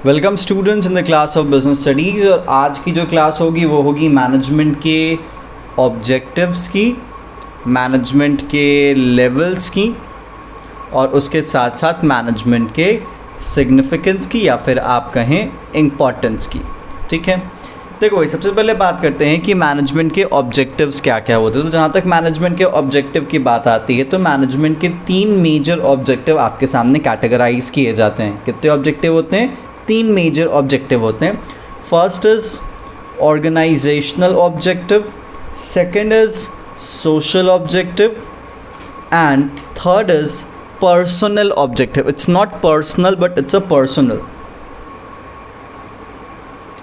Welcome students in the class of business studies. और आज की जो क्लास होगी वो होगी मैनेजमेंट के ऑब्जेक्टिव्स की, मैनेजमेंट के लेवल्स की और उसके साथ साथ मैनेजमेंट के सिग्निफिकेंस की या फिर आप कहें इम्पॉर्टेंस की। ठीक है, देखो भाई सबसे पहले बात करते हैं कि मैनेजमेंट के ऑब्जेक्टिव्स क्या क्या होते हैं। तो जहाँ तक मैनेजमेंट के ऑब्जेक्टिव की बात आती है तो मैनेजमेंट के 3 मेजर ऑब्जेक्टिव आपके सामने कैटेगराइज किए जाते हैं। कितने ऑब्जेक्टिव होते हैं? 3 मेजर ऑब्जेक्टिव होते हैं। First is organisational objective, second is social objective and third is personal objective. It's not personal but it's a personal.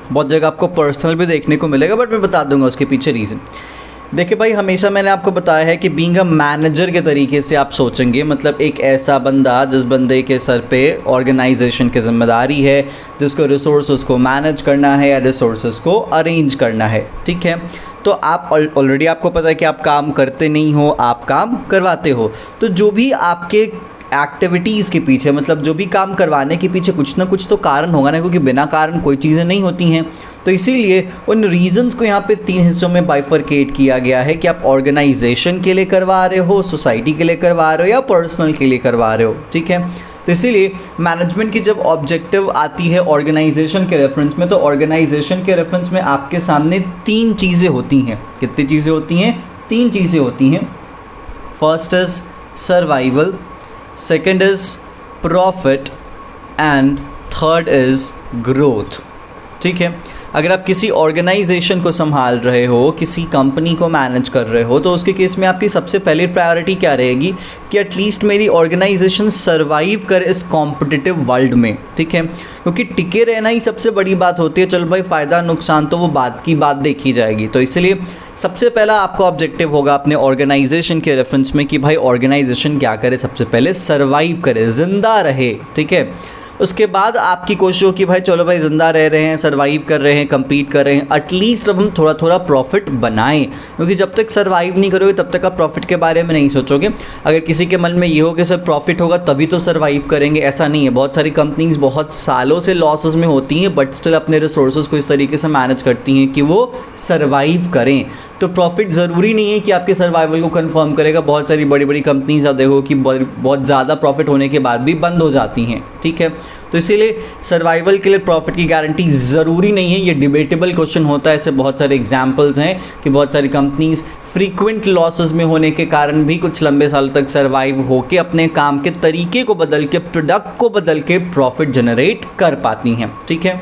बहुत जगह आपको पर्सनल भी देखने को मिलेगा बट मैं बता दूंगा उसके पीछे रीज़न। देखिए भाई, हमेशा मैंने आपको बताया है कि बीइंग अ मैनेजर के तरीके से आप सोचेंगे, मतलब एक ऐसा बंदा जिस बंदे के सर पे ऑर्गेनाइजेशन की जिम्मेदारी है, जिसको रिसोर्सेज को मैनेज करना है या रिसोर्सेज को अरेंज करना है। ठीक है, तो आप ऑलरेडी आपको पता है कि आप काम करते नहीं हो, आप काम करवाते हो। तो जो भी आपके एक्टिविटीज़ के पीछे, मतलब जो भी काम करवाने के पीछे कुछ ना कुछ तो कारण होगा ना, क्योंकि बिना कारण कोई चीज़ें नहीं होती हैं। तो इसीलिए उन रीजंस को यहाँ पे 3 हिस्सों में बाइफरकेट किया गया है कि आप ऑर्गेनाइजेशन के लिए करवा रहे हो, सोसाइटी के लिए करवा रहे हो या पर्सनल के लिए करवा रहे हो। ठीक है, तो इसीलिए मैनेजमेंट की जब ऑब्जेक्टिव आती है ऑर्गेनाइजेशन के रेफरेंस में, तो ऑर्गेनाइजेशन के रेफरेंस में आपके सामने 3 चीज़ें होती हैं। कितनी चीज़ें होती हैं? 3 चीज़ें होती हैं। First is survival, second is profit and third is growth. ठीक है, अगर आप किसी ऑर्गेनाइजेशन को संभाल रहे हो, किसी कंपनी को मैनेज कर रहे हो, तो उसके केस में आपकी सबसे पहली प्रायोरिटी क्या रहेगी कि एटलीस्ट मेरी ऑर्गेनाइजेशन सर्वाइव करे इस कॉम्पिटिटिव वर्ल्ड में। ठीक है, क्योंकि टिके रहना ही सबसे बड़ी बात होती है। चलो भाई, फ़ायदा नुकसान तो वो बात की बात देखी जाएगी। तो इसलिए सबसे पहला आपका ऑब्जेक्टिव होगा अपने ऑर्गेनाइजेशन के रेफरेंस में कि भाई ऑर्गेनाइजेशन क्या करे, सबसे पहले सर्वाइव करे, ज़िंदा रहे। ठीक है, उसके बाद आपकी कोशिश हो कि भाई चलो भाई ज़िंदा रह रहे हैं, सर्वाइव कर रहे हैं, compete कर रहे हैं, एटलीस्ट अब हम थोड़ा थोड़ा प्रॉफिट बनाएं। क्योंकि जब तक सर्वाइव नहीं करोगे तब तक आप प्रॉफिट के बारे में नहीं सोचोगे। अगर किसी के मन में ये हो कि सर प्रॉफिट होगा तभी तो सर्वाइव करेंगे, ऐसा नहीं है। बहुत सारी कंपनीज बहुत सालों से लॉसेस में होती हैं बट स्टिल अपने रिसोर्सेज को इस तरीके से मैनेज करती हैं कि वो सर्वाइव करें। तो प्रॉफिट ज़रूरी नहीं है कि आपके सर्वाइवल को कंफर्म करेगा। बहुत सारी बड़ी बड़ी कंपनीज आप देखो कि बहुत ज़्यादा प्रॉफिट होने के बाद भी बंद हो जाती हैं। ठीक है, तो इसीलिए सर्वाइवल के लिए प्रॉफिट की गारंटी ज़रूरी नहीं है। ये डिबेटेबल क्वेश्चन होता है। ऐसे बहुत सारे एग्जांपल्स हैं कि बहुत सारी कंपनीज फ्रीक्वेंट लॉसेस में होने के कारण भी कुछ लंबे सालों तक सर्वाइव होकर अपने काम के तरीके को बदल के, प्रोडक्ट को बदल के प्रॉफिट जनरेट कर पाती हैं। ठीक है,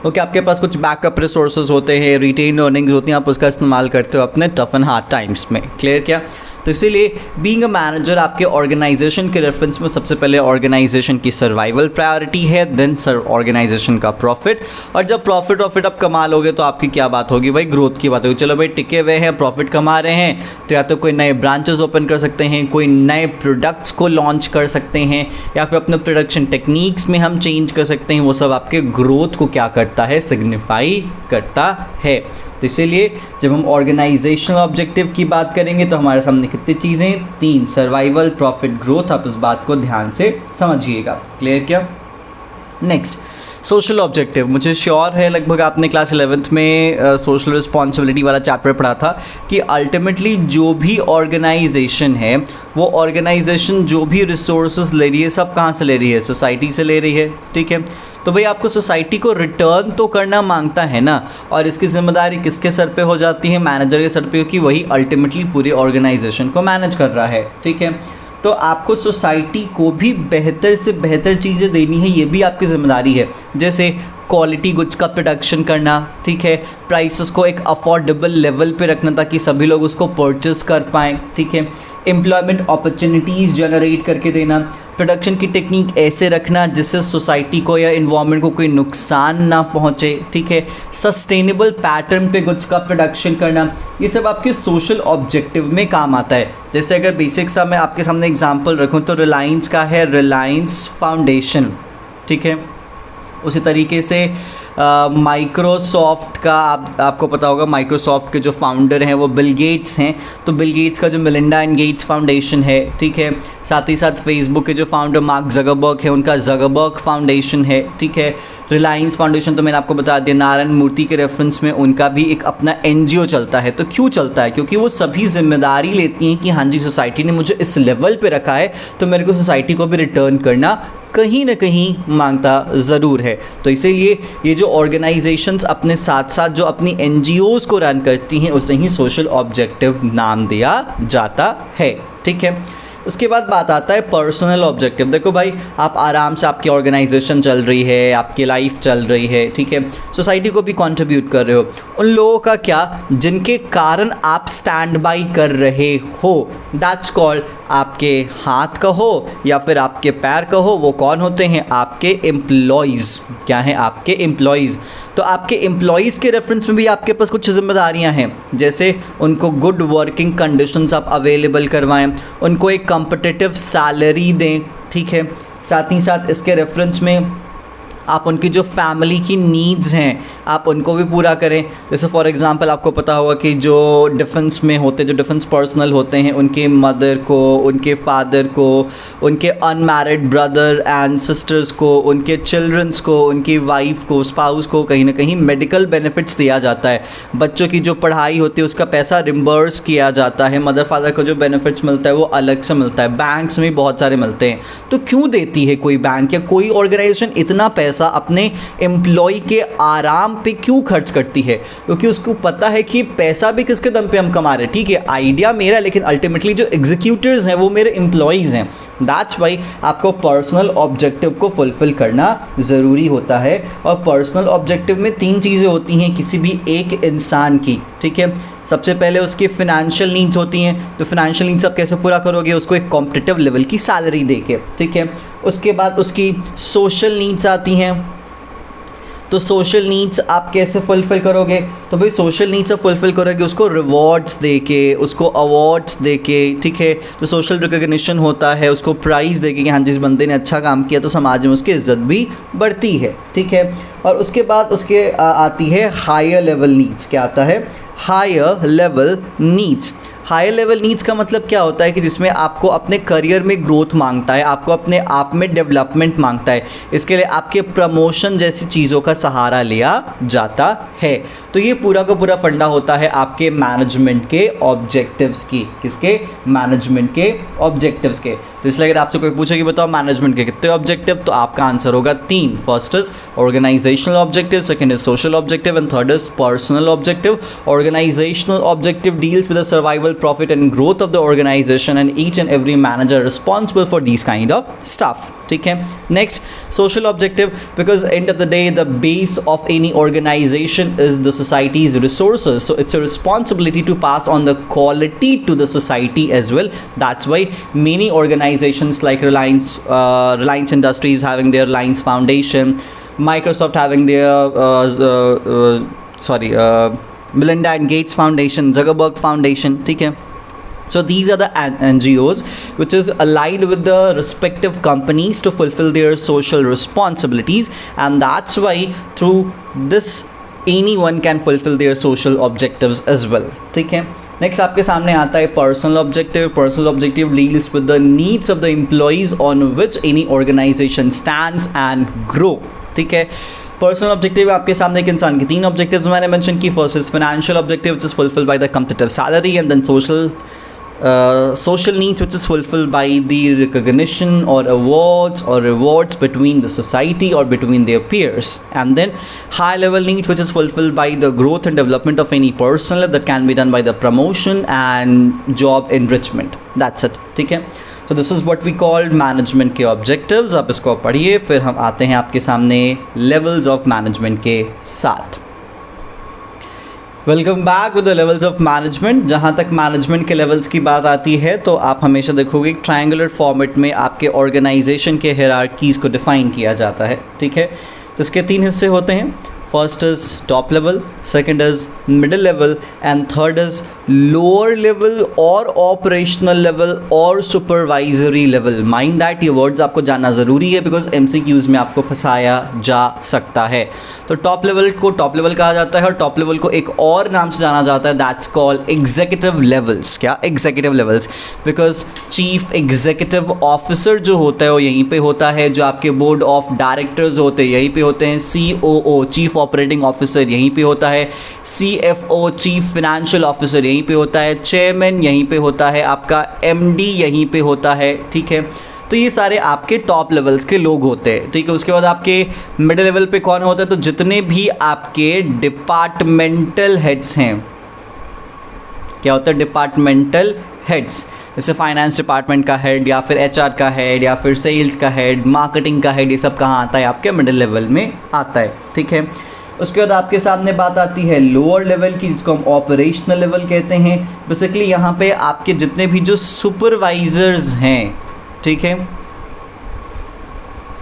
ओके, आपके पास कुछ बैकअप रिसोर्सेज होते हैं, रिटेन अर्निंग्स होती हैं, आप उसका इस्तेमाल करते हो अपने टफ एंड हार्ड टाइम्स में। क्लियर क्या? तो इसीलिए बीइंग अ मैनेजर आपके ऑर्गेनाइजेशन के रेफरेंस में सबसे पहले ऑर्गेनाइजेशन की सर्वाइवल प्रायोरिटी है, देन ऑर्गेनाइजेशन का प्रॉफिट। और जब प्रॉफिट आप कमा लोगे तो आपकी क्या बात होगी भाई? ग्रोथ की बात होगी। चलो भाई, टिके हुए हैं, प्रॉफिट कमा रहे हैं, तो या तो कोई नए ब्रांचेस ओपन कर सकते हैं, कोई नए प्रोडक्ट्स को लॉन्च कर सकते हैं, या फिर अपने प्रोडक्शन टेक्निक्स में हम चेंज कर सकते हैं। वो सब आपके ग्रोथ को क्या करता है? सिग्निफाई करता है। तो इसीलिए जब हम ऑर्गेनाइजेशनल ऑब्जेक्टिव की बात करेंगे तो हमारे सामने कितनी चीज़ें? 3, सर्वाइवल, प्रॉफिट, ग्रोथ। आप इस बात को ध्यान से समझिएगा। क्लियर क्या? Next, social objective. मुझे श्योर है लगभग आपने क्लास 11th में सोशल रिस्पॉन्सिबिलिटी वाला चैप्टर पढ़ा था कि अल्टीमेटली जो भी ऑर्गेनाइजेशन है, वो ऑर्गेनाइजेशन जो भी रिसोर्सेज ले रही है, सब कहाँ से ले रही है? सोसाइटी से ले रही है। ठीक है, तो भाई आपको सोसाइटी को रिटर्न तो करना मांगता है ना, और इसकी जिम्मेदारी किसके सर पे हो जाती है? मैनेजर के सर पे, क्योंकि वही अल्टीमेटली पूरे ऑर्गेनाइजेशन को मैनेज कर रहा है। ठीक है, तो आपको सोसाइटी को भी बेहतर से बेहतर चीज़ें देनी है, ये भी आपकी जिम्मेदारी है। जैसे क्वालिटी गुड्स का प्रोडक्शन करना, ठीक है, प्राइसेस को एक अफोर्डेबल लेवल पे रखना ताकि सभी लोग उसको परचेस कर पाएँ। ठीक है, एम्प्लॉयमेंट अपॉर्चुनिटीज़ जनरेट करके देना, प्रोडक्शन की टेक्निक ऐसे रखना जिससे सोसाइटी को या इन्वायरमेंट को कोई नुकसान ना पहुंचे। ठीक है, सस्टेनेबल पैटर्न पे गुड्स का प्रोडक्शन करना, ये सब आपके सोशल ऑब्जेक्टिव में काम आता है। जैसे अगर बेसिक सा मैं आपके सामने एग्जांपल रखूं तो रिलायंस का है रिलायंस फाउंडेशन। ठीक है, उसी तरीके से माइक्रोसॉफ्ट का आपको पता होगा, माइक्रोसॉफ्ट के जो फाउंडर हैं वो बिल गेट्स हैं, तो बिल गेट्स का जो मिलिंडा एंड गेट्स फाउंडेशन है, ठीक है। साथ ही साथ फेसबुक के जो फाउंडर मार्क ज़करबर्ग है, उनका ज़करबर्ग फाउंडेशन है, ठीक है। रिलायंस फाउंडेशन तो मैंने आपको बता दिया, नारायण मूर्ति के रेफरेंस में उनका भी एक अपना एनजीओ चलता है। तो क्यों चलता है? क्योंकि वो सभी जिम्मेदारी लेती हैं कि हाँ जी, सोसाइटी ने मुझे इस लेवल पे रखा है तो मेरे को सोसाइटी को भी रिटर्न करना कहीं ना कहीं मांगता ज़रूर है। तो इसीलिए ये जो ऑर्गेनाइजेशंस अपने साथ साथ जो अपनी एनजीओज़ को रन करती हैं उसे ही सोशल ऑब्जेक्टिव नाम दिया जाता है, ठीक है। उसके बाद बात आता है पर्सनल ऑब्जेक्टिव। देखो भाई, आप आराम से, आपकी ऑर्गेनाइजेशन चल रही है, आपकी लाइफ चल रही है, ठीक है, सोसाइटी को भी कंट्रीब्यूट कर रहे हो। उन लोगों का क्या, जिनके कारण आप स्टैंड बाई कर रहे हो, दैट्स कॉल्ड, आपके हाथ का हो या फिर आपके पैर का हो, वो कौन होते हैं? आपके एम्प्लॉयज़। क्या हैं? आपके एम्प्लॉयज़। तो आपके एम्प्लॉयज़ के रेफरेंस में भी आपके पास कुछ जिम्मेदारियां हैं, जैसे उनको गुड वर्किंग कंडीशंस आप अवेलेबल करवाएं, उनको एक कॉम्पिटिटिव सैलरी दें, ठीक है। साथ ही साथ इसके रेफरेंस में आप उनकी जो फैमिली की नीड्स हैं आप उनको भी पूरा करें। जैसे फॉर एग्जांपल आपको पता होगा कि जो डिफेंस में होते, जो डिफेंस पर्सनल होते हैं, उनके मदर को, उनके फादर को, उनके अनमैरिड ब्रदर एंड सिस्टर्स को, उनके चिल्ड्रंस को, उनकी वाइफ को, स्पाउस को कहीं ना कहीं मेडिकल बेनिफिट्स दिया जाता है। बच्चों की जो पढ़ाई होती है उसका पैसा रिम्बर्स किया जाता है। मदर फादर को जो बेनिफिट्स मिलता है वो अलग से मिलता है। बैंक्स में बहुत सारे मिलते हैं। तो क्यों देती है कोई बैंक या कोई ऑर्गेनाइजेशन इतना पैसा अपने एम्प्लॉय के आराम पे क्यों खर्च करती है? क्योंकि उसको पता है कि पैसा भी किसके दम पे हम कमा रहे हैं। ठीक है, आइडिया मेरा, लेकिन अल्टीमेटली जो एग्जीक्यूटिव्स हैं वो मेरे एम्प्लॉयज़ हैं। दैट्स वाई आपको पर्सनल ऑब्जेक्टिव को फुलफिल करना ज़रूरी होता है। और पर्सनल ऑब्जेक्टिव में 3 चीज़ें होती हैं किसी भी एक इंसान की, ठीक है। सबसे पहले उसकी फिनेंशियल नीड्स होती हैं। तो फिनेंशियल नीड्स आप कैसे पूरा करोगे? उसको एक कॉम्पिटिटिव लेवल की सैलरी देके, ठीक है। उसके बाद उसकी सोशल नीड्स आती हैं। तो सोशल नीड्स आप कैसे फुलफ़िल करोगे? तो भाई सोशल नीड्स आप फुलफ़िल करोगे उसको रिवॉर्ड्स देके, उसको अवार्ड्स देके, ठीक है। तो सोशल रिकॉग्निशन होता है, उसको प्राइज़ देके कि हाँ जिस बंदे ने अच्छा काम किया तो समाज में उसकी इज्जत भी बढ़ती है, ठीक है। और उसके बाद उसके आती है हायर लेवल नीड्स। क्या आता है? Higher level needs. Higher level needs का मतलब क्या होता है कि जिसमें आपको अपने करियर में ग्रोथ मांगता है, आपको अपने आप में डेवलपमेंट मांगता है। इसके लिए आपके प्रमोशन जैसी चीज़ों का सहारा लिया जाता है। तो ये पूरा का पूरा फंडा होता है आपके मैनेजमेंट के ऑब्जेक्टिव्स की। किसके? मैनेजमेंट के ऑब्जेक्टिव्स के। तो इसलिए अगर आपसे कोई पूछे कि बताओ मैनेजमेंट के कितने ऑब्जेक्टिव, तो आपका आंसर होगा 3। First is organisational objective, second is social objective and third is personal objective. Organisational objective deals with the survival, profit and growth of the organization, and each and every manager responsible for these kind of stuff. ठीक है। Next, social objective, because end of the day the base of any organization is the society's resources, so it's a responsibility to pass on the quality to the society as well. That's why many organizations like Reliance Industries having their Reliance Foundation, Microsoft having their Melinda and Gates Foundation, Zuckerberg Foundation, ठीक है। So these are the NGOs which is allied with the respective companies to fulfill their social responsibilities, and that's why through this anyone can fulfill their social objectives as well, ठीक है। Next आपके सामने आता है personal objective. Personal objective deals with the needs of the employees on which any organisation stands and grow, ठीक है। Personal objective आपके सामने एक इंसान की 3 ऑब्जेक्टिव्स मैंने मेंशन की। First is financial objective which is fulfil by the competitive salary, and then social needs which is fulfilled by the recognition or awards or rewards between the society or between their peers, and then high level needs which is fulfilled by the growth and development of any person that can be done by the promotion and job enrichment. That's it, ठीक है। So this is what we called management के objectives। आप इसको पढ़िए, फिर हम आते हैं आपके सामने levels of management के साथ। Welcome back with the levels of management. जहाँ तक मैनेजमेंट के लेवल्स की बात आती है तो आप हमेशा देखोगे ट्रायंगुलर फॉर्मेट में आपके ऑर्गेनाइजेशन के हायरार्कीज़ को डिफाइन किया जाता है, ठीक है। तो इसके 3 हिस्से होते हैं। First is top level, second is middle level and third is lower level और ऑपरेशनल लेवल और सुपरवाइजरी लेवल। माइंड दैट ये वर्ड्स आपको जानना ज़रूरी है बिकॉज MCQs में आपको फंसाया जा सकता है। तो टॉप लेवल को टॉप लेवल कहा जाता है और टॉप लेवल को एक और नाम से जाना जाता है, दैट्स कॉल्ड एग्जीक्यूटिव लेवल्स। क्या? Executive levels, because chief executive officer जो होता है वो यहीं पे होता है, जो आपके बोर्ड ऑफ डायरेक्टर्स होते हैं यहीं पे होते हैं, COO चीफ ऑपरेटिंग ऑफिसर यहीं पे होता है, CFO चीफ फाइनेंशियल ऑफिसर यहीं पे होता है, चेयरमैन यहीं पे होता है, आपका MD यहीं पे होता है। ठीक है, तो ये सारे आपके टॉप लेवल्स के लोग होते हैं। ठीक है, उसके बाद आपके मिडिल लेवल पे कौन होता है? तो जितने भी आपके डिपार्टमेंटल हेड्स हैं, क्या होता है? डिपार्टमेंटल हेड्स, जैसे फाइनेंस डिपार्टमेंट का हेड या फिर HR का हेड या फिर सेल्स का हेड, मार्केटिंग का हेड, ये सब कहाँ आता है? आपके मिडिल लेवल में आता है। ठीक है, उसके बाद आपके सामने बात आती है लोअर लेवल की, जिसको हम ऑपरेशनल लेवल कहते हैं। बेसिकली यहाँ पे आपके जितने भी जो सुपरवाइजर्स हैं, ठीक है,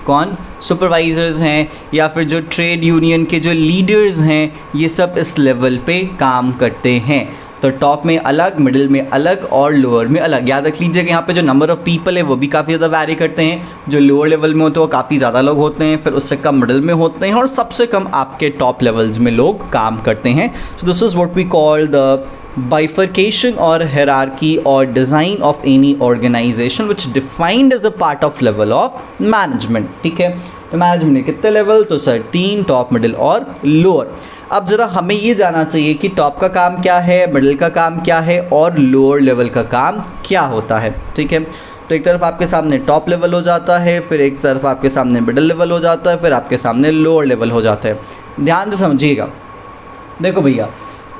कौन? सुपरवाइजर्स हैं या फिर जो ट्रेड यूनियन के जो लीडर्स हैं, ये सब इस लेवल पे काम करते हैं। तो टॉप में अलग, मिडिल में अलग और लोअर में अलग। याद रख लीजिएगा यहाँ पे जो नंबर ऑफ़ पीपल है वो भी काफ़ी ज़्यादा वैरी करते हैं। जो लोअर लेवल में होते हैं वो काफ़ी ज़्यादा लोग होते हैं, फिर उससे कम मिडिल में होते हैं और सबसे कम आपके टॉप लेवल्स में लोग काम करते हैं। So this is what we call the bifurcation or hierarchy or design of any organization which defined as a part of level of management। ठीक है, तो मैनेजमेंट में कितने लेवल? तो सर 3, टॉप, मिडिल और लोअर। अब ज़रा हमें ये जानना चाहिए कि टॉप का काम क्या है, मिडिल का काम क्या है और लोअर लेवल का काम क्या होता है। ठीक है, तो एक तरफ आपके सामने टॉप लेवल हो जाता है, फिर एक तरफ आपके सामने मिडिल लेवल हो जाता है, फिर आपके सामने लोअर लेवल हो जाता है। ध्यान से समझिएगा। देखो भैया,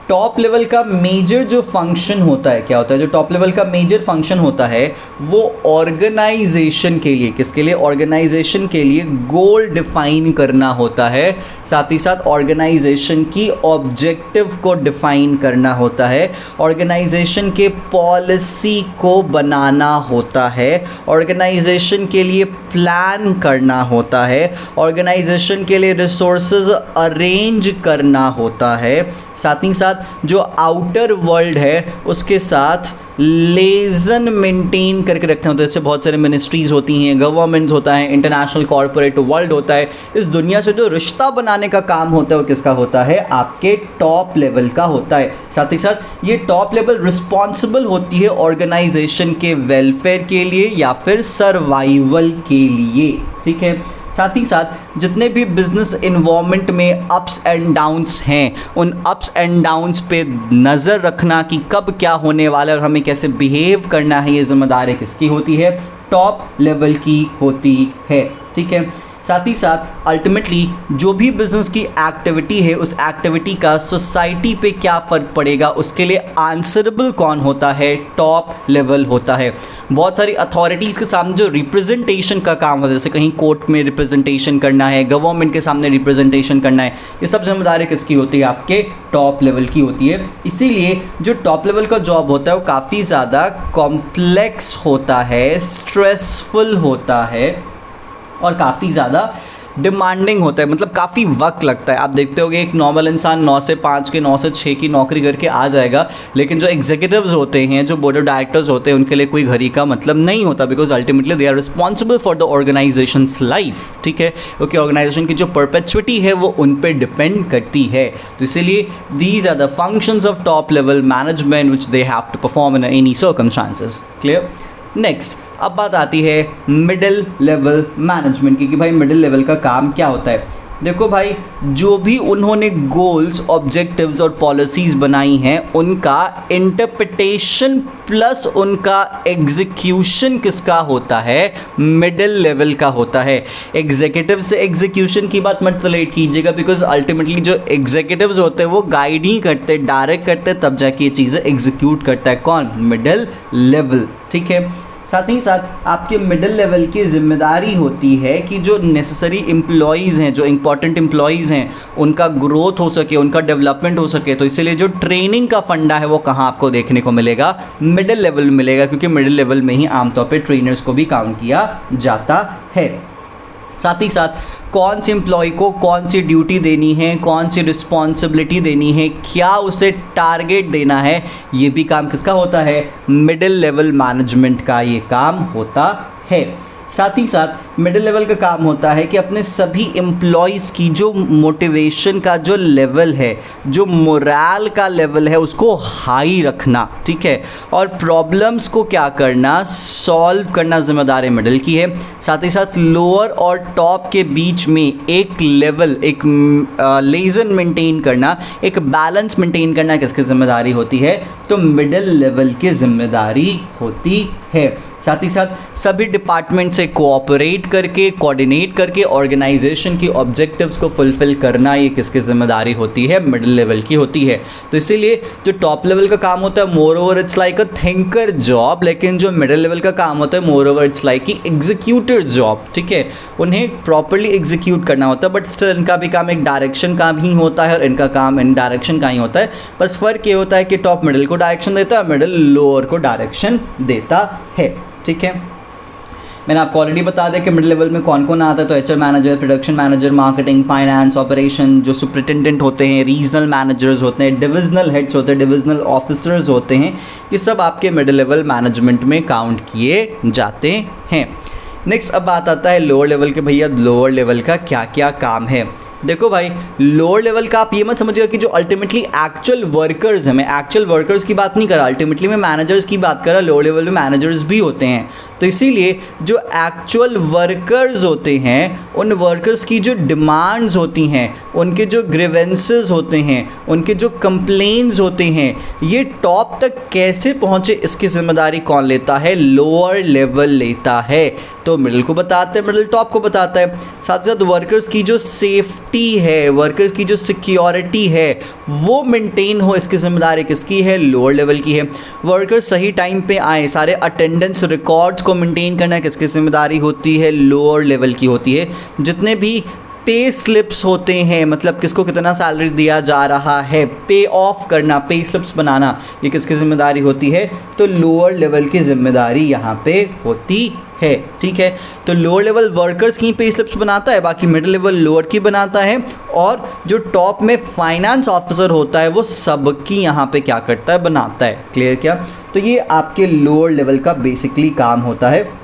टॉप लेवल का मेजर जो फंक्शन होता है, क्या होता है? जो टॉप लेवल का मेजर फंक्शन होता है वो ऑर्गेनाइजेशन के लिए, किसके लिए? ऑर्गेनाइजेशन के लिए गोल डिफाइन करना होता है, साथ ही साथ ऑर्गेनाइजेशन की ऑब्जेक्टिव को डिफाइन करना होता है, ऑर्गेनाइजेशन के पॉलिसी को बनाना होता है, ऑर्गेनाइजेशन के लिए प्लान करना होता है, ऑर्गेनाइजेशन के लिए रिसोर्सेज अरेंज करना होता है, साथ ही साथ जो आउटर वर्ल्ड है उसके साथ लेजन मेंटेन करके रखते होते हैं। जैसे बहुत सारे मिनिस्ट्रीज़ होती हैं, गवर्नमेंट्स होता है, इंटरनेशनल कॉर्पोरेट वर्ल्ड होता है, इस दुनिया से जो रिश्ता बनाने का काम होता है वो किसका होता है? आपके टॉप लेवल का होता है। साथ ही साथ ये टॉप लेवल रिस्पॉन्सिबल होती है ऑर्गेनाइजेशन के वेलफेयर के लिए या फिर सर्वाइवल के लिए। ठीक है, साथ ही साथ जितने भी बिजनेस इन्वायरमेंट में अप्स एंड डाउन्स हैं, उन अप्स एंड डाउन्स पे नज़र रखना कि कब क्या होने वाला है और हमें कैसे बिहेव करना है, ये जिम्मेदारी किसकी होती है? टॉप लेवल की होती है। ठीक है, साथ ही साथ अल्टीमेटली जो भी बिजनेस की एक्टिविटी है उस एक्टिविटी का सोसाइटी पे क्या फ़र्क पड़ेगा उसके लिए आंसरेबल कौन होता है? टॉप लेवल होता है। बहुत सारी अथॉरिटीज़ के सामने जो रिप्रेजेंटेशन का काम होता है, जैसे कहीं कोर्ट में रिप्रेजेंटेशन करना है, गवर्नमेंट के सामने रिप्रेजेंटेशन करना है, ये सब जिम्मेदारी किसकी होती है? आपके टॉप लेवल की होती है। इसीलिए जो टॉप लेवल का जॉब होता है वो काफ़ी ज़्यादा कॉम्प्लेक्स होता है, स्ट्रेसफुल होता है और काफ़ी ज़्यादा डिमांडिंग होता है, मतलब काफ़ी वक्त लगता है। आप देखते होंगे एक नॉर्मल इंसान 9 से 5 के 9 से 6 की नौकरी करके आ जाएगा, लेकिन जो एग्जीक्यूटिव्स होते हैं, जो बोर्ड ऑफ डायरेक्टर्स होते हैं, उनके लिए कोई घड़ी का मतलब नहीं होता, because ultimately they are responsible for the organisation's life. ठीक है, क्योंकि ऑर्गेनाइजेशन की जो परपेचुइटी है वो उन पर डिपेंड करती है। तो इसीलिए these are the functions of top level management which they have to perform in any circumstances. Clear? Next, अब बात आती है मिडिल लेवल मैनेजमेंट की कि भाई मिडिल लेवल का काम क्या होता है। देखो भाई, जो भी उन्होंने गोल्स, ऑब्जेक्टिव्स और पॉलिसीज़ बनाई हैं उनका इंटरप्रिटेशन प्लस उनका एग्जीक्यूशन किसका होता है? मिडिल लेवल का होता है। एग्जीक्यूटिव से एग्जीक्यूशन की बात मत रिलेट कीजिएगा, बिकॉज अल्टीमेटली जो एग्जीक्यूटिव्स होते हैं वो गाइड ही करते, डायरेक्ट करते, तब जाके ये चीज़ें एग्जीक्यूट करता है कौन? Middle level. ठीक है, साथ ही साथ आपके मिडिल लेवल की जिम्मेदारी होती है कि जो नेसेसरी एम्प्लॉयज़ हैं, जो इंपॉर्टेंट एम्प्लॉयज़ हैं, उनका ग्रोथ हो सके, उनका डेवलपमेंट हो सके। तो इसीलिए जो ट्रेनिंग का फंडा है वो कहाँ आपको देखने को मिलेगा? मिडिल लेवल में मिलेगा, क्योंकि मिडिल लेवल में ही आमतौर पे ट्रेनर्स को भी काउंट किया जाता है। साथ ही साथ कौन सी एम्प्लॉय को कौन सी ड्यूटी देनी है, कौन सी रिस्पॉन्सिबिलिटी देनी है, क्या उसे टारगेट देना है, ये भी काम किसका होता है, मिडिल लेवल मैनेजमेंट का ये काम होता है। साथ ही साथ मिडिल लेवल का काम होता है कि अपने सभी एम्प्लॉयज़ की जो मोटिवेशन का जो लेवल है, जो मोरल का लेवल है, उसको हाई रखना, ठीक है, और प्रॉब्लम्स को क्या करना, सॉल्व करना जिम्मेदारी मिडिल की है। साथ ही साथ लोअर और टॉप के बीच में एक लेवल, एक लेजन मेंटेन करना, एक बैलेंस मेंटेन करना किसकी जिम्मेदारी होती है, तो मिडिल लेवल की जिम्मेदारी होती है। साथ ही साथ सभी डिपार्टमेंट से कोऑपरेट करके, कोऑर्डिनेट करके ऑर्गेनाइजेशन की ऑब्जेक्टिव्स को फुलफिल करना, ये किसकी जिम्मेदारी होती है, मिडिल लेवल की होती है। तो इसीलिए जो टॉप लेवल का काम होता है more over it's like a thinker job, लेकिन जो मिडिल लेवल का काम होता है मोर ओवर इट्स लाइक की एग्जीक्यूटर जॉब, ठीक है, उन्हें प्रॉपरली एग्जीक्यूट करना होता है। बट स्टिल इनका भी काम एक डायरेक्शन का ही होता है और इनका काम इन डायरेक्शन का ही होता है। बस फ़र्क ये होता है कि टॉप मिडिल को डायरेक्शन देता है, मिडिल लोअर को डायरेक्शन देता है, ठीक है। मैंने आपको ऑलरेडी बता दिया कि मिडिल लेवल में कौन कौन आता है, तो HR manager, production manager, marketing, finance, operation, जो सुपरिटेंडेंट होते हैं, रीजनल मैनेजर्स होते हैं, डिविजनल हेड्स होते हैं, डिविजनल ऑफिसर्स होते हैं, ये सब आपके मिडिल लेवल मैनेजमेंट में काउंट किए जाते हैं। नेक्स्ट अब बात आता है लोअर लेवल के, भैया लोअर लेवल का क्या क्या काम है। देखो भाई, लोअर लेवल का आप ये मत समझिएगा कि जो अल्टीमेटली एक्चुअल वर्कर्स हैं, मैं एक्चुअल वर्कर्स की बात नहीं कर रहा, अल्टीमेटली मैं मैनेजर्स की बात कर रहा। लोअर लेवल में मैनेजर्स भी होते हैं, तो इसीलिए जो एक्चुअल वर्कर्स होते हैं, उन वर्कर्स की जो डिमांड्स होती हैं, उनके जो ग्रीवेंसेस होते हैं, उनके जो कंप्लेंट्स होते हैं, ये टॉप तक कैसे पहुँचे, इसकी जिम्मेदारी कौन लेता है, लोअर लेवल लेता है। तो मिडिल को बताते हैं, मिडिल टॉप को बताता है। साथ साथ वर्कर्स की जो सेफ्टी है, वर्कर्स की जो सिक्योरिटी है, वो मेंटेन हो, इसकी जिम्मेदारी किसकी है, लोअर लेवल की है। वर्कर्स सही टाइम पे आए, सारे अटेंडेंस रिकॉर्ड्स को मेंटेन करना किसकी जिम्मेदारी होती है, लोअर लेवल की होती है। जितने भी पे स्लिप्स होते हैं, मतलब किसको कितना सैलरी दिया जा रहा है, पे ऑफ करना, पे स्लिप्स बनाना, ये किसकी जिम्मेदारी होती है, तो लोअर लेवल की जिम्मेदारी यहाँ पे होती है, ठीक है। तो लोअर लेवल वर्कर्स की पे स्लिप्स बनाता है, बाकी मिडिल लेवल लोअर की बनाता है, और जो टॉप में फाइनेंस ऑफिसर होता है वो सबकी यहाँ पे क्या करता है, बनाता है। क्लियर क्या? तो ये आपके लोअर लेवल का बेसिकली काम होता है।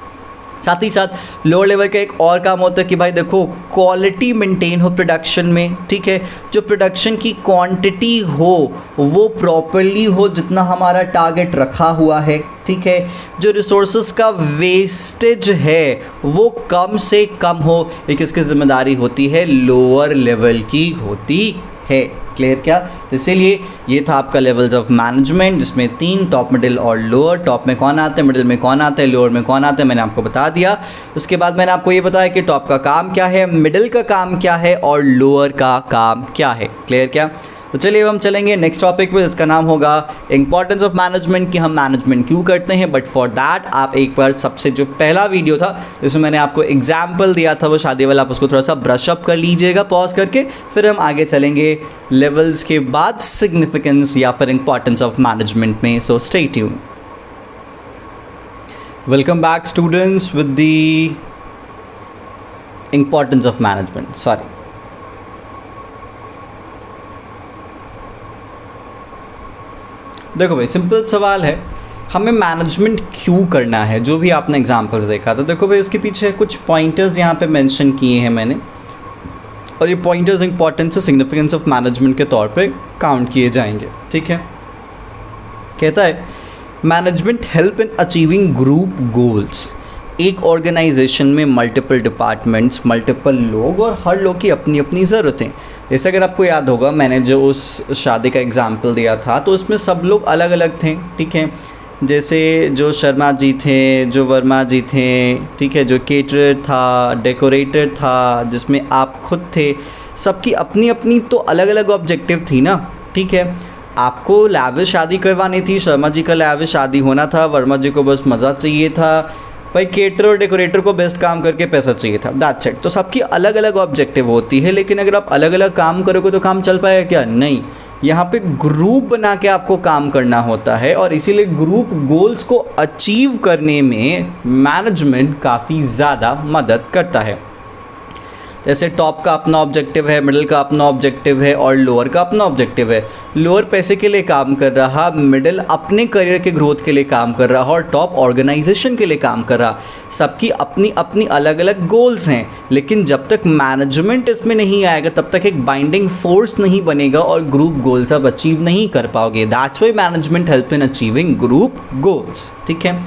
साथ ही साथ लोअर लेवल का एक और काम होता है कि भाई देखो, क्वालिटी मेंटेन हो प्रोडक्शन में, ठीक है, जो प्रोडक्शन की क्वांटिटी हो वो प्रॉपरली हो, जितना हमारा टारगेट रखा हुआ है, ठीक है, जो रिसोर्सेज का वेस्टेज है वो कम से कम हो, ये किसकी जिम्मेदारी होती है, लोअर लेवल की होती है। क्लियर क्या? तो इसीलिए ये था आपका लेवल्स ऑफ मैनेजमेंट, जिसमें 3 टॉप, मिडिल और लोअर। टॉप में कौन आता है, मिडिल में कौन आता है, लोअर में कौन आता है, मैंने आपको बता दिया। उसके बाद मैंने आपको ये बताया कि टॉप का काम क्या है, मिडिल का काम क्या है और लोअर का काम क्या है। क्लियर क्या? तो चलिए हम चलेंगे नेक्स्ट टॉपिक पे, जिसका नाम होगा इंपॉर्टेंस ऑफ मैनेजमेंट, कि हम मैनेजमेंट क्यों करते हैं। बट फॉर दैट आप एक बार सबसे जो पहला वीडियो था जिसमें मैंने आपको एग्जाम्पल दिया था वो शादी वाला, आप उसको थोड़ा सा ब्रश अप कर लीजिएगा पॉज करके, फिर हम आगे चलेंगे लेवल्स के बाद सिग्निफिकेंस या फिर इंपॉर्टेंस ऑफ मैनेजमेंट में। So stay tune. Welcome back students with the importance of management. Sorry, देखो भाई, सिंपल सवाल है, हमें मैनेजमेंट क्यों करना है। जो भी आपने एग्जांपल्स देखा तो देखो भाई, उसके पीछे कुछ पॉइंटर्स यहाँ पे मेंशन किए हैं मैंने, और ये पॉइंटर्स इंपॉर्टेंस से सिग्निफिकेंस ऑफ मैनेजमेंट के तौर पे काउंट किए जाएंगे। ठीक है, कहता है management help in achieving group goals. एक ऑर्गेनाइजेशन में मल्टीपल डिपार्टमेंट्स, मल्टीपल लोग, और हर लोग की अपनी अपनी ज़रूरतें। जैसे अगर आपको याद होगा, मैंने जो उस शादी का एग्जाम्पल दिया था तो उसमें सब लोग अलग अलग थे। ठीक है, जैसे जो शर्मा जी थे, जो वर्मा जी थे, ठीक है, जो केटरर था, डेकोरेटर था, जिसमें आप खुद थे, सबकी अपनी अपनी तो अलग अलग ऑब्जेक्टिव थी ना। ठीक है, आपको लैविश शादी करवानी थी, शर्मा जी का लैविश शादी होना था, वर्मा जी को बस मज़ा चाहिए था, भाई केटर और डेकोरेटर को बेस्ट काम करके पैसा चाहिए था, दैट्स इट। तो सबकी अलग अलग ऑब्जेक्टिव होती है, लेकिन अगर आप अलग अलग काम करोगे तो काम चल पाएगा क्या? नहीं। यहाँ पे ग्रुप बना के आपको काम करना होता है, और इसीलिए ग्रुप गोल्स को अचीव करने में मैनेजमेंट काफ़ी ज़्यादा मदद करता है। जैसे टॉप का अपना ऑब्जेक्टिव है, मिडिल का अपना ऑब्जेक्टिव है और लोअर का अपना ऑब्जेक्टिव है। लोअर पैसे के लिए काम कर रहा, मिडिल अपने करियर के ग्रोथ के लिए काम कर रहा और टॉप ऑर्गेनाइजेशन के लिए काम कर रहा। सबकी अपनी अपनी अलग अलग गोल्स हैं, लेकिन जब तक मैनेजमेंट इसमें नहीं आएगा तब तक एक बाइंडिंग फोर्स नहीं बनेगा और ग्रुप गोल्स आप अचीव नहीं कर पाओगे। That's why management help in achieving group goals. ठीक है,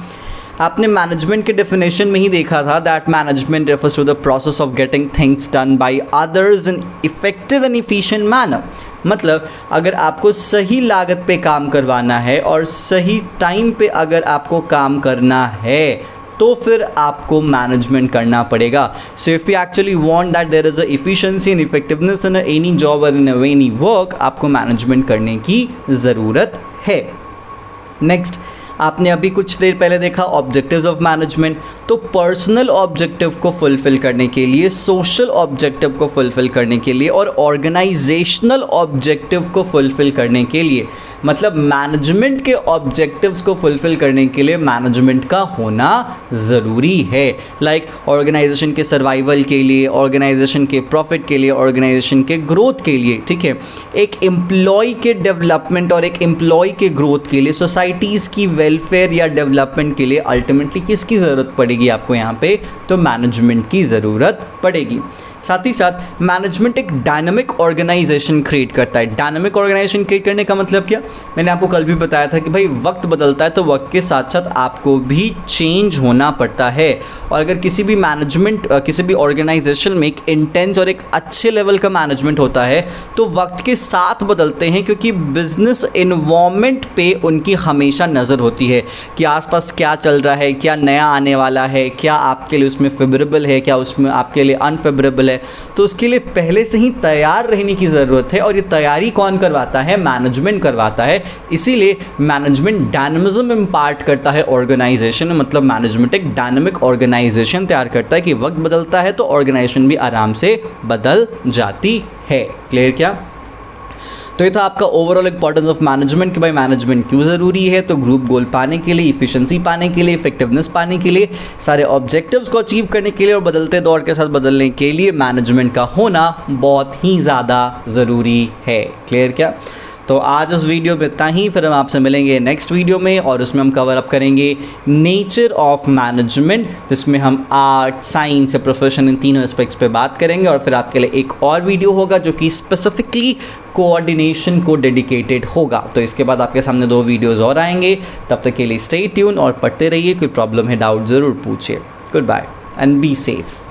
आपने मैनेजमेंट के डेफिनेशन में ही देखा था that management refers to the process of getting things done by others in effective and efficient manner. मतलब अगर आपको सही लागत पे काम करवाना है और सही टाइम पे अगर आपको काम करना है तो फिर आपको मैनेजमेंट करना पड़ेगा। So if you actually want that there is a efficiency and effectiveness in any job और इन एनी वर्क, आपको मैनेजमेंट करने की ज़रूरत है। नेक्स्ट, आपने अभी कुछ देर पहले देखा ऑब्जेक्टिव्स ऑफ मैनेजमेंट। तो पर्सनल ऑब्जेक्टिव को फुलफिल करने के लिए, सोशल ऑब्जेक्टिव को फुलफिल करने के लिए और ऑर्गेनाइजेशनल ऑब्जेक्टिव को फुलफिल करने के लिए, मतलब मैनेजमेंट के ऑब्जेक्टिव्स को फुलफिल करने के लिए मैनेजमेंट का होना ज़रूरी है। लाइक ऑर्गेनाइजेशन के सर्वाइवल के लिए, ऑर्गेनाइजेशन के प्रॉफिट के लिए, ऑर्गेनाइजेशन के ग्रोथ के लिए। ठीक है, एक एम्प्लॉय के डेवलपमेंट और एक एम्प्लॉय के ग्रोथ के लिए, सोसाइटीज़ की वेलफेयर या डेवलपमेंट के लिए अल्टीमेटली किसकी ज़रूरत पड़ेगी आपको यहाँ पे? तो मैनेजमेंट की ज़रूरत पड़ेगी। साथ ही साथ मैनेजमेंट एक डायनामिक ऑर्गेनाइजेशन क्रिएट करता है। डायनामिक ऑर्गेनाइजेशन क्रिएट करने का मतलब क्या? मैंने आपको कल भी बताया था कि भाई वक्त बदलता है तो वक्त के साथ साथ आपको भी चेंज होना पड़ता है। और अगर किसी भी मैनेजमेंट, किसी भी ऑर्गेनाइजेशन में एक इंटेंस और एक अच्छे लेवल का मैनेजमेंट होता है तो वक्त के साथ बदलते हैं, क्योंकि बिजनेस इन्वायरमेंट पे उनकी हमेशा नज़र होती है कि आसपास क्या चल रहा है, क्या नया आने वाला है, क्या आपके लिए उसमें फेवरेबल है, क्या उसमें आपके लिए अनफेवरेबल है। तो उसके लिए पहले से ही तैयार रहने की ज़रूरत है और ये तैयारी कौन करवाता है? मैनेजमेंट करवाता है। इसीलिए मैनेजमेंट डायनामिज्म इम्पार्ट करता है ऑर्गेनाइजेशन में। मतलब मैनेजमेंट एक डायनामिक ऑर्गेनाइजेशन तैयार करता है कि वक्त बदलता है तो ऑर्गेनाइजेशन भी आराम से बदल जाती है। क्लियर क्या? तो ये था आपका ओवरऑल इंपॉर्टेंस ऑफ मैनेजमेंट कि भाई मैनेजमेंट क्यों ज़रूरी है। तो ग्रुप गोल पाने के लिए, इफिशिएंसी पाने के लिए, इफेक्टिवनेस पाने के लिए, सारे ऑब्जेक्टिव्स को अचीव करने के लिए और बदलते दौर के साथ बदलने के लिए मैनेजमेंट का होना बहुत ही ज़्यादा ज़रूरी है। क्लियर क्या? तो आज इस वीडियो में इतना ही, फिर हम आपसे मिलेंगे नेक्स्ट वीडियो में और उसमें हम कवर अप करेंगे नेचर ऑफ मैनेजमेंट, जिसमें हम आर्ट, साइंस या प्रोफेशन इन तीनों एस्पेक्ट्स पे बात करेंगे। और फिर आपके लिए एक और वीडियो होगा जो कि स्पेसिफिकली कोऑर्डिनेशन को डेडिकेटेड होगा। तो इसके बाद आपके सामने 2 वीडियोज़ और आएंगे। तब तक के लिए स्टे ट्यून और पढ़ते रहिए। कोई प्रॉब्लम है, डाउट ज़रूर पूछिए। Goodbye and be safe.